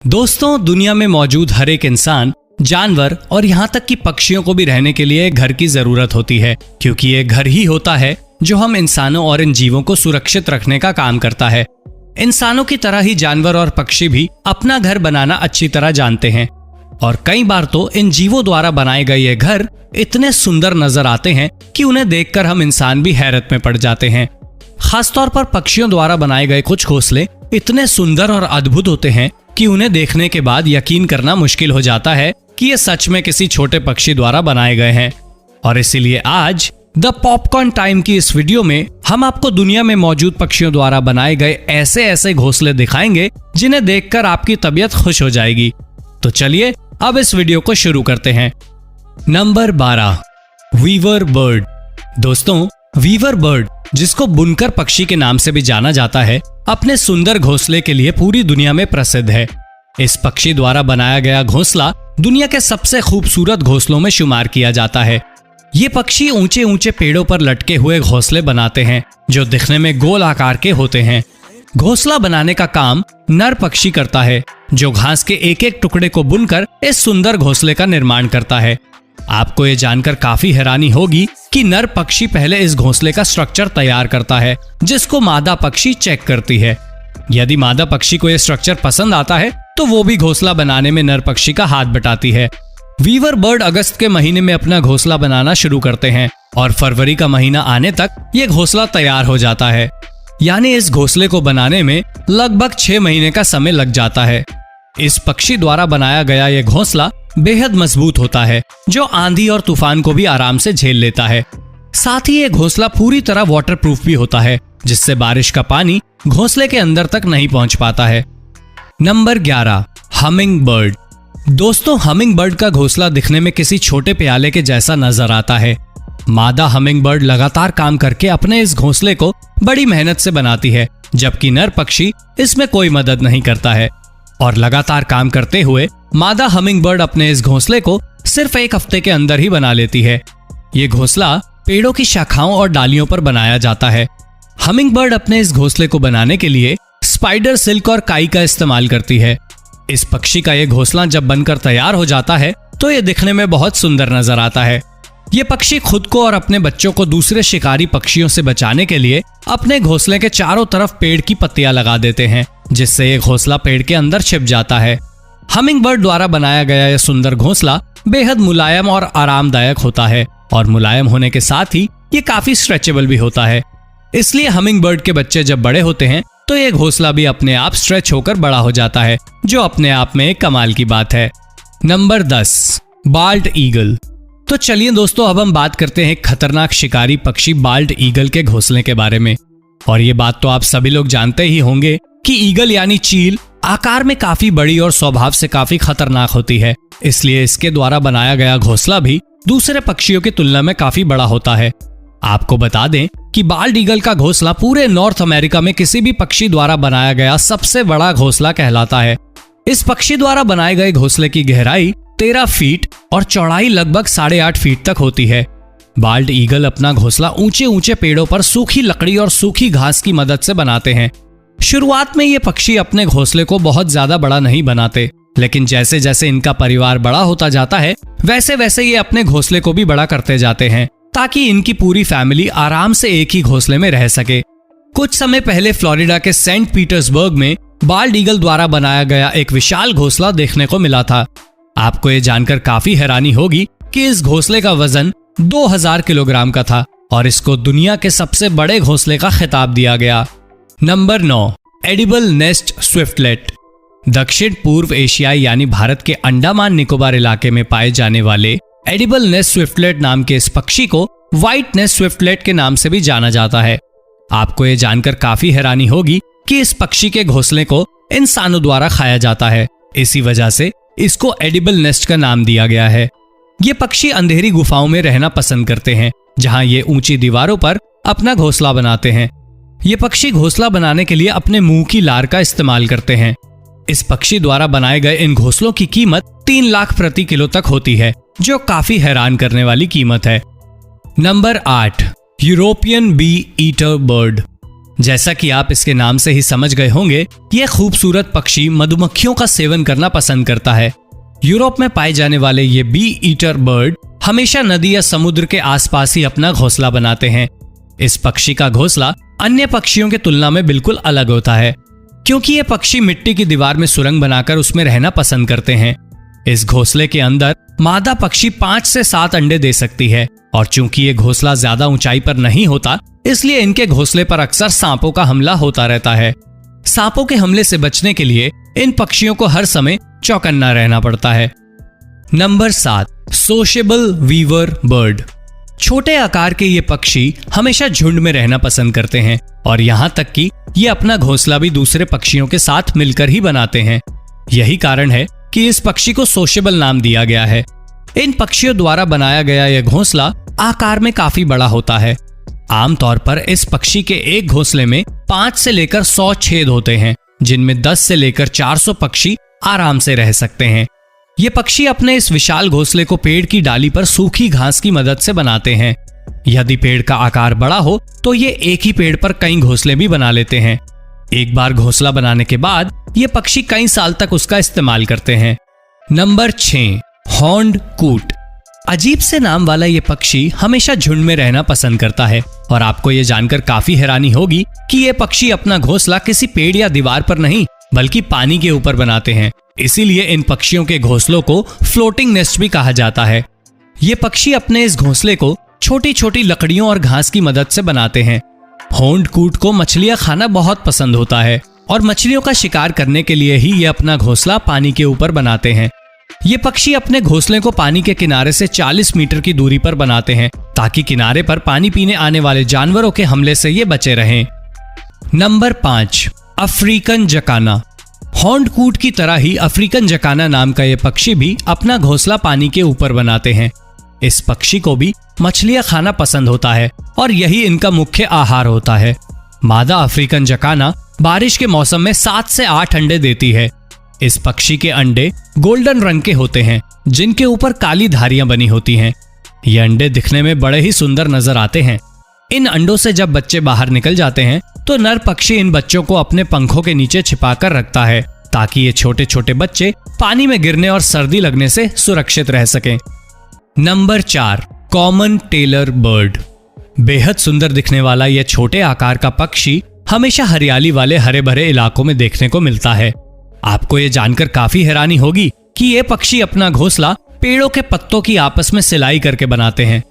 दोस्तों, दुनिया में मौजूद हर एक इंसान, जानवर और यहाँ तक कि पक्षियों को भी रहने के लिए घर की जरूरत होती है, क्योंकि ये घर ही होता है जो हम इंसानों और इन जीवों को सुरक्षित रखने का काम करता है। इंसानों की तरह ही जानवर और पक्षी भी अपना घर बनाना अच्छी तरह जानते हैं और कई बार तो इन जीवों द्वारा बनाए गए ये घर इतने सुंदर नजर आते हैं कि उन्हें देखकर हम इंसान भी हैरत में पड़ जाते हैं। खासतौर पर पक्षियों द्वारा बनाए गए कुछ घोंसले इतने सुंदर और अद्भुत होते हैं कि उन्हें देखने के बाद यकीन करना मुश्किल हो जाता है कि ये सच में किसी छोटे पक्षी द्वारा बनाए गए हैं। और इसीलिए आज द पॉपकॉर्न टाइम की इस वीडियो में हम आपको दुनिया में मौजूद पक्षियों द्वारा बनाए गए ऐसे ऐसे घोंसले दिखाएंगे जिन्हें देखकर आपकी तबीयत खुश हो जाएगी। तो चलिए अब इस वीडियो को शुरू करते हैं। Number 12, weaver bird. दोस्तों, वीवर बर्ड, जिसको बुनकर पक्षी के नाम से भी जाना जाता है, अपने सुंदर घोंसले के लिए पूरी दुनिया में प्रसिद्ध है। इस पक्षी द्वारा बनाया गया घोंसला दुनिया के सबसे खूबसूरत घोंसलों में शुमार किया जाता है। ये पक्षी ऊंचे ऊंचे पेड़ों पर लटके हुए घोंसले बनाते हैं जो दिखने में गोल आकार के होते हैं। घोंसला बनाने का काम नर पक्षी करता है, जो घास के एक एक टुकड़े को बुनकर इस सुंदर घोंसले का निर्माण करता है। आपको ये जानकर काफी हैरानी होगी कि नर पक्षी पहले इस घोंसले का स्ट्रक्चर तैयार करता है, जिसको मादा पक्षी चेक करती है। यदि मादा पक्षी को यह स्ट्रक्चर पसंद आता है तो वो भी घोंसला बनाने में नर पक्षी का हाथ बटाती है। वीवर बर्ड अगस्त के महीने में अपना घोंसला बनाना शुरू करते हैं और फरवरी का महीना आने तक ये घोंसला तैयार हो जाता है। यानी इस घोंसले को बनाने में लगभग 6 महीने का समय लग जाता है। इस पक्षी द्वारा बनाया गया ये घोंसला बेहद मजबूत होता है, जो आंधी और तूफान को भी आराम से झेल लेता है। साथ ही ये घोंसला पूरी तरह वाटरप्रूफ भी होता है, जिससे बारिश का पानी घोंसले के अंदर तक नहीं पहुंच पाता है। Number 11, humming bird. दोस्तों, हमिंग बर्ड का घोंसला दिखने में किसी छोटे प्याले के जैसा नजर आता है। मादा हमिंग बर्ड लगातार काम करके अपने इस घोंसले को बड़ी मेहनत से बनाती है, जबकि नर पक्षी इसमें कोई मदद नहीं करता है। और लगातार काम करते हुए मादा हमिंग बर्ड अपने इस घोंसले को सिर्फ 1 हफ्ते के अंदर ही बना लेती है। ये घोंसला पेड़ों की शाखाओं और डालियों पर बनाया जाता है। हमिंग बर्ड अपने इस घोंसले को बनाने के लिए स्पाइडर सिल्क और काई का इस्तेमाल करती है। इस पक्षी का ये घोंसला जब बनकर तैयार हो जाता है तो ये दिखने में बहुत सुंदर नजर आता है। ये पक्षी खुद को और अपने बच्चों को दूसरे शिकारी पक्षियों से बचाने के लिए अपने घोंसले के चारों तरफ पेड़ की पत्तियां लगा देते हैं, जिससे ये घोंसला पेड़ के अंदर छिप जाता है। हमिंग बर्ड द्वारा बनाया गया यह सुंदर घोंसला बेहद मुलायम और आरामदायक होता है और मुलायम होने के साथ ही ये काफी स्ट्रेचेबल भी होता है। इसलिए हमिंग बर्ड के बच्चे जब बड़े होते हैं तो ये घोंसला भी अपने आप स्ट्रेच होकर बड़ा हो जाता है, जो अपने आप में एक कमाल की बात है। Number 10, bolt eagle. तो चलिए दोस्तों, अब हम बात करते हैं खतरनाक शिकारी पक्षी बाल्ट ईगल के घोंसले के बारे में। और ये बात तो आप सभी लोग जानते ही होंगे कि ईगल यानी चील आकार में काफी बड़ी और स्वभाव से काफी खतरनाक होती है। इसलिए इसके द्वारा बनाया गया घोंसला भी दूसरे पक्षियों की तुलना में काफी बड़ा होता है। आपको बता दें कि बाल्ट ईगल का घोंसला पूरे नॉर्थ अमेरिका में किसी भी पक्षी द्वारा बनाया गया सबसे बड़ा घोंसला कहलाता है। इस पक्षी द्वारा बनाए गए घोंसले की गहराई 13 फीट और चौड़ाई लगभग 8.5 फीट तक होती है। बाल्ट ईगल अपना घोंसला ऊंचे ऊंचे पेड़ों पर सूखी लकड़ी और सूखी घास की मदद से बनाते हैं। शुरुआत में ये पक्षी अपने घोंसले को बहुत ज्यादा बड़ा नहीं बनाते, लेकिन जैसे जैसे इनका परिवार बड़ा होता जाता है वैसे वैसे ये अपने घोंसले को भी बड़ा करते जाते हैं, ताकि इनकी पूरी फैमिली आराम से एक ही घोंसले में रह सके। कुछ समय पहले फ्लोरिडा के सेंट पीटर्सबर्ग में बाल्ट ईगल द्वारा बनाया गया एक विशाल घोंसला देखने को मिला था। आपको ये जानकर काफी हैरानी होगी कि इस घोंसले का वजन 2000 किलोग्राम का था और इसको दुनिया के सबसे बड़े घोंसले का खिताब दिया गया। Number 9, edible nest swiftlet. दक्षिण पूर्व एशियाई यानी भारत के अंडमान निकोबार इलाके में पाए जाने वाले एडिबल नेस्ट स्विफ्टलेट नाम के इस पक्षी को व्हाइट नेस्ट स्विफ्टलेट के नाम से भी जाना जाता है। आपको ये जानकर काफी हैरानी होगी कि इस पक्षी के घोंसले को इंसानों द्वारा खाया जाता है। इसी वजह से इसको एडिबल नेस्ट का नाम दिया गया है। ये पक्षी अंधेरी गुफाओं में रहना पसंद करते हैं, जहां ये ऊंची दीवारों पर अपना घोंसला बनाते हैं। ये पक्षी घोंसला बनाने के लिए अपने मुंह की लार का इस्तेमाल करते हैं। इस पक्षी द्वारा बनाए गए इन घोंसलों की कीमत 3 लाख प्रति किलो तक होती है, जो काफी हैरान करने वाली कीमत है। Number 8, European bee eater bird. जैसा कि आप इसके नाम से ही समझ गए होंगे, यह खूबसूरत पक्षी मधुमक्खियों का सेवन करना पसंद करता है। यूरोप में पाए जाने वाले ये बी ईटर बर्ड हमेशा नदी या समुद्र के आसपास ही अपना घोंसला बनाते हैं। इस पक्षी का घोंसला अन्य पक्षियों की तुलना में बिल्कुल अलग होता है, क्योंकि ये पक्षी मिट्टी की दीवार में सुरंग बनाकर उसमें रहना पसंद करते हैं। इस घोंसले के अंदर मादा पक्षी 5 से 7 अंडे दे सकती है, और चूंकि ये घोंसला ज्यादा ऊंचाई पर नहीं होता, इसलिए इनके घोंसले पर अक्सर सांपों का हमला होता रहता है। सांपों के हमले से बचने के लिए इन पक्षियों को हर समय चौकन्ना रहना पड़ता है। Number 7, sociable weaver bird. छोटे आकार के ये पक्षी हमेशा झुंड में रहना पसंद करते हैं, और यहाँ तक कि ये अपना घोंसला भी दूसरे पक्षियों के साथ मिलकर ही बनाते हैं। यही कारण है कि इस पक्षी को सोशेबल नाम दिया गया है। इन पक्षियों द्वारा बनाया गया यह घोंसला आकार में काफी बड़ा होता है। आमतौर पर इस पक्षी के एक घोंसले में 5 से लेकर 100 छेद होते हैं, जिनमें 10 से लेकर 400 पक्षी आराम से रह सकते हैं। ये पक्षी अपने इस विशाल घोंसले को पेड़ की डाली पर सूखी घास की मदद से बनाते हैं। यदि पेड़ का आकार बड़ा हो तो ये एक ही पेड़ पर कई घोंसले भी बना लेते हैं। एक बार घोंसला बनाने के बाद ये पक्षी कई साल तक उसका इस्तेमाल करते हैं। नंबर 6, हॉर्न्ड कूट। अजीब से नाम वाला ये पक्षी हमेशा झुंड में रहना पसंद करता है, और आपको ये जानकर काफी हैरानी होगी कि ये पक्षी अपना घोंसला किसी पेड़ या दीवार पर नहीं बल्कि पानी के ऊपर बनाते हैं। इसीलिए इन पक्षियों के घोंसलों को फ्लोटिंग नेस्ट भी कहा जाता है। ये पक्षी अपने इस घोंसले को छोटी छोटी लकड़ियों और घास की मदद से बनाते हैं। हॉर्न्ड कूट को मछलियां खाना बहुत पसंद होता है, और मछलियों का शिकार करने के लिए ही ये अपना घोंसला पानी के ऊपर बनाते हैं। ये पक्षी अपने घोंसले को पानी के किनारे से 40 मीटर की दूरी पर बनाते हैं, ताकि किनारे पर पानी पीने आने वाले जानवरों के हमले से ये बचे रहें। Number 5, African जकाना। हॉर्न्ड कूट की तरह ही अफ्रीकन जकाना नाम का ये पक्षी भी अपना घोंसला पानी के ऊपर बनाते हैं। इस पक्षी को भी मछलियां खाना पसंद होता है, और यही इनका मुख्य आहार होता है। मादा अफ्रीकन जकाना बारिश के मौसम में 7 से 8 अंडे देती है। इस पक्षी के अंडे गोल्डन रंग के होते हैं, जिनके ऊपर काली धारियां बनी होती हैं। ये अंडे दिखने में बड़े ही सुंदर नजर आते हैं। इन अंडों से जब बच्चे बाहर निकल जाते हैं तो नर पक्षी इन बच्चों को अपने पंखों के नीचे छिपाकर रखता है, ताकि ये छोटे छोटे बच्चे पानी में गिरने और सर्दी लगने से सुरक्षित रह सकें। Number 4, common tailor bird. बेहद सुंदर दिखने वाला यह छोटे आकार का पक्षी हमेशा हरियाली वाले हरे भरे इलाकों में देखने को मिलता है। आपको ये जानकर काफी हैरानी होगी कि ये पक्षी अपना घोंसला पेड़ों के पत्तों की आपस में सिलाई करके बनाते हैं।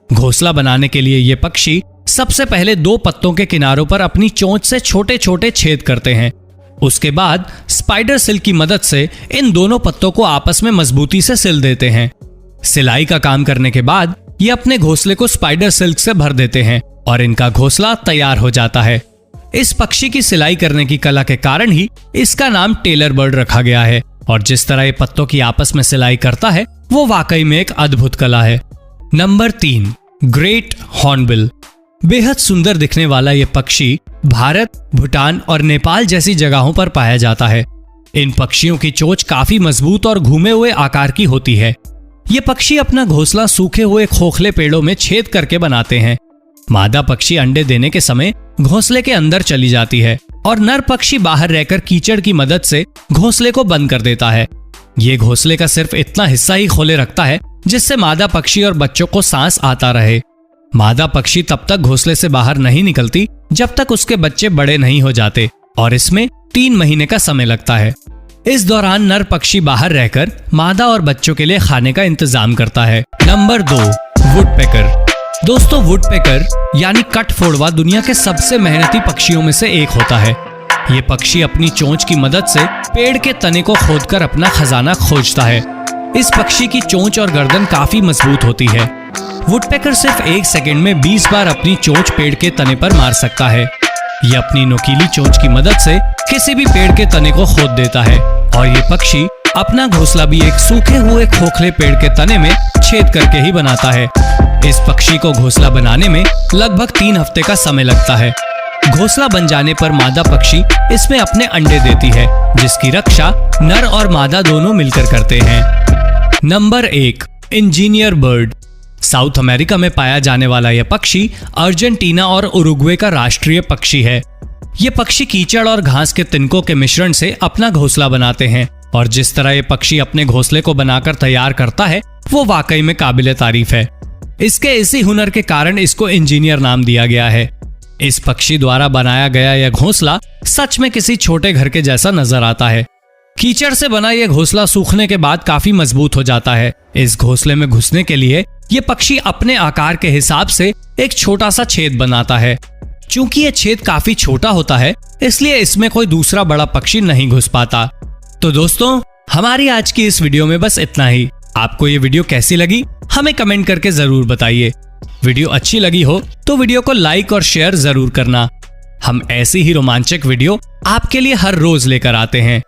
घोंसला बनाने के लिए ये पक्षी सबसे पहले 2 पत्तों के किनारों पर अपनी चोंच से छोटे छोटे छेद करते हैं। उसके बाद स्पाइडर सिल्क की मदद से इन दोनों पत्तों को आपस में मजबूती से सिल देते हैं। सिलाई का काम करने के बाद ये अपने घोंसले को स्पाइडर सिल्क से भर देते हैं, और इनका घोंसला तैयार हो जाता है। इस पक्षी की सिलाई करने की कला के कारण ही इसका नाम टेलर बर्ड रखा गया है, और जिस तरह ये पत्तों की आपस में सिलाई करता है वो वाकई में एक अद्भुत कला है। Number 3, great hornbill. बेहद सुंदर दिखने वाला ये पक्षी भारत, भूटान और नेपाल जैसी जगहों पर पाया जाता है। इन पक्षियों की चोंच काफी मजबूत और घूमे हुए आकार की होती है। ये पक्षी अपना घोंसला सूखे हुए खोखले पेड़ों में छेद करके बनाते हैं। मादा पक्षी अंडे देने के समय घोंसले के अंदर चली जाती है, और नर पक्षी बाहर रहकर कीचड़ की मदद से घोंसले को बंद कर देता है। ये घोंसले का सिर्फ इतना हिस्सा ही खोले रखता है जिससे मादा पक्षी और बच्चों को सांस आता रहे। मादा पक्षी तब तक घोंसले से बाहर नहीं निकलती जब तक उसके बच्चे बड़े नहीं हो जाते, और इसमें 3 महीने का समय लगता है। इस दौरान नर पक्षी बाहर रहकर मादा और बच्चों के लिए खाने का इंतजाम करता है। Number 2, woodpecker. दोस्तों, वुडपेकर यानी कटफोड़वा दुनिया के सबसे मेहनती पक्षियों में से एक होता है। ये पक्षी अपनी चोंच की मदद से पेड़ के तने को खोदकर अपना खजाना खोजता है। इस पक्षी की चोंच और गर्दन काफी मजबूत होती है। वुडपेकर सिर्फ 1 सेकंड में 20 बार अपनी चोंच पेड़ के तने पर मार सकता है। यह अपनी नुकीली चोंच की मदद से किसी भी पेड़ के तने को खोद देता है, और ये पक्षी अपना घोंसला भी एक सूखे हुए खोखले पेड़ के तने में छेद करके ही बनाता है। इस पक्षी को घोंसला बनाने में लगभग 3 हफ्ते का समय लगता है। घोंसला बन जाने पर मादा पक्षी इसमें अपने अंडे देती है, जिसकी रक्षा नर और मादा दोनों मिलकर करते हैं। Number 1, engineer bird. South America में पाया जाने वाला यह पक्षी अर्जेंटीना और उरुग्वे का राष्ट्रीय पक्षी है। ये पक्षी कीचड़ और घास के तिनकों के मिश्रण से अपना घोंसला बनाते हैं और जिस तरह ये पक्षी अपने घोंसले को बनाकर तैयार करता है वो वाकई में काबिले तारीफ है। इसके इसी हुनर के कारण इसको इंजीनियर नाम दिया गया है। इस पक्षी द्वारा बनाया गया यह घोंसला सच में किसी छोटे घर के जैसा नजर आता है। कीचड़ से बना यह घोंसला सूखने के बाद काफी मजबूत हो जाता है। इस घोंसले में घुसने के लिए ये पक्षी अपने आकार के हिसाब से एक छोटा सा छेद बनाता है। चूंकि ये छेद काफी छोटा होता है इसलिए इसमें कोई दूसरा बड़ा पक्षी नहीं घुस पाता। तो दोस्तों, हमारी आज की इस वीडियो में बस इतना ही। आपको ये वीडियो कैसी लगी हमें कमेंट करके जरूर बताइए। वीडियो अच्छी लगी हो तो वीडियो को लाइक और शेयर जरूर करना। हम ऐसी ही रोमांचक वीडियो आपके लिए हर रोज लेकर आते हैं।